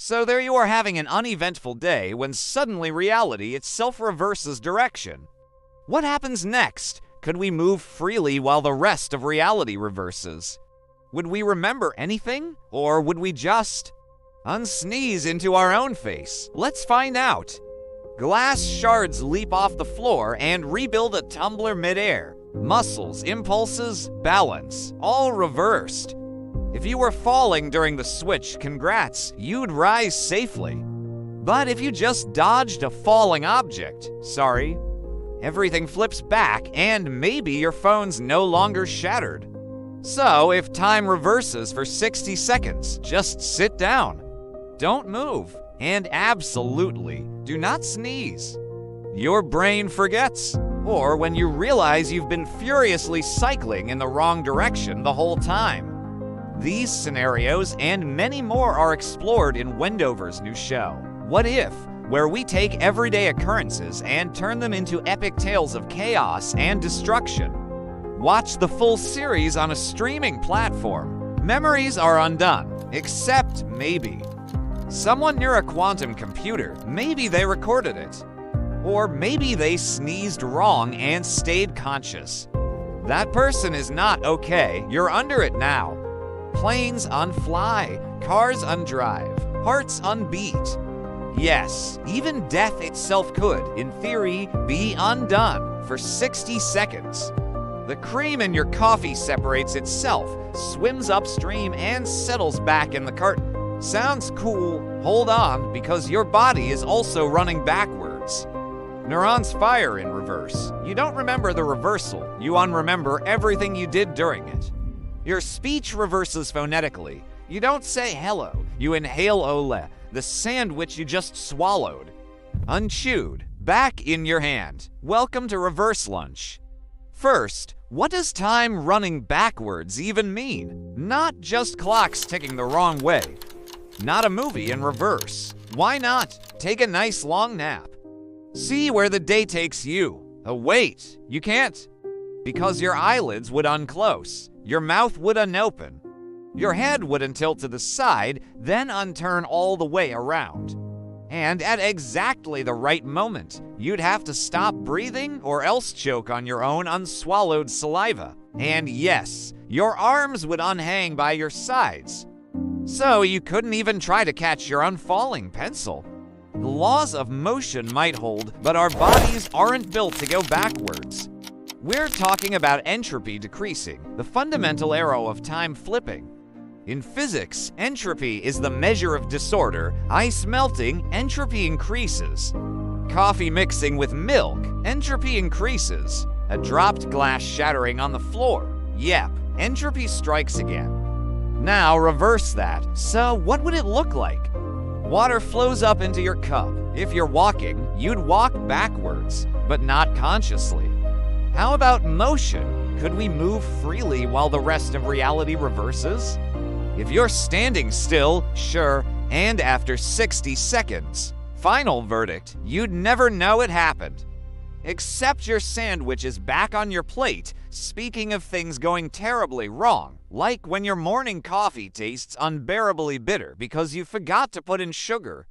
So there you are having an uneventful day when suddenly reality itself reverses direction. What happens next? Could we move freely while the rest of reality reverses? Would we remember anything? Or would we just unsneeze into our own face? Let's find out. Glass shards leap off the floor and rebuild a tumbler midair. Muscles, impulses, balance, all reversed. If you were falling during the switch, congrats, you'd rise safely. But if you just dodged a falling object, sorry, everything flips back and maybe your phone's no longer shattered. So if time reverses for 60 seconds, just sit down. Don't move, and absolutely do not sneeze. Your brain forgets, or when you realize you've been furiously cycling in the wrong direction the whole time. These scenarios and many more are explored in Wendover's new show, What If?, where we take everyday occurrences and turn them into epic tales of chaos and destruction. Watch the full series on a streaming platform. Memories are undone, except maybe someone near a quantum computer, maybe they recorded it. Or maybe they sneezed wrong and stayed conscious. That person is not okay, you're under it now. Planes unfly, cars undrive, hearts unbeat. Yes, even death itself could, in theory, be undone for 60 seconds. The cream in your coffee separates itself, swims upstream, and settles back in the carton. Sounds cool. Hold on, because your body is also running backwards. Neurons fire in reverse. You don't remember the reversal, you unremember everything you did during it. Your speech reverses phonetically. You don't say hello, you inhale ole, the sandwich you just swallowed. Unchewed, back in your hand. Welcome to reverse lunch. First, what does time running backwards even mean? Not just clocks ticking the wrong way. Not a movie in reverse. Why not? Take a nice long nap. See where the day takes you. Oh wait, you can't. Because your eyelids would unclose, your mouth would unopen, your head would untilt to the side, then unturn all the way around. And at exactly the right moment, you'd have to stop breathing or else choke on your own unswallowed saliva. And yes, your arms would unhang by your sides. So you couldn't even try to catch your unfalling pencil. The laws of motion might hold, but our bodies aren't built to go backwards. We're talking about entropy decreasing, the fundamental arrow of time flipping. In physics, entropy is the measure of disorder. Ice melting, entropy increases. Coffee mixing with milk, entropy increases. A dropped glass shattering on the floor. Yep, entropy strikes again. Now reverse that. So what would it look like? Water flows up into your cup. If you're walking, you'd walk backwards, but not consciously. How about motion? Could we move freely while the rest of reality reverses? If you're standing still, sure, and after 60 seconds. Final verdict, you'd never know it happened. Except your sandwich is back on your plate. Speaking of things going terribly wrong, like when your morning coffee tastes unbearably bitter because you forgot to put in sugar.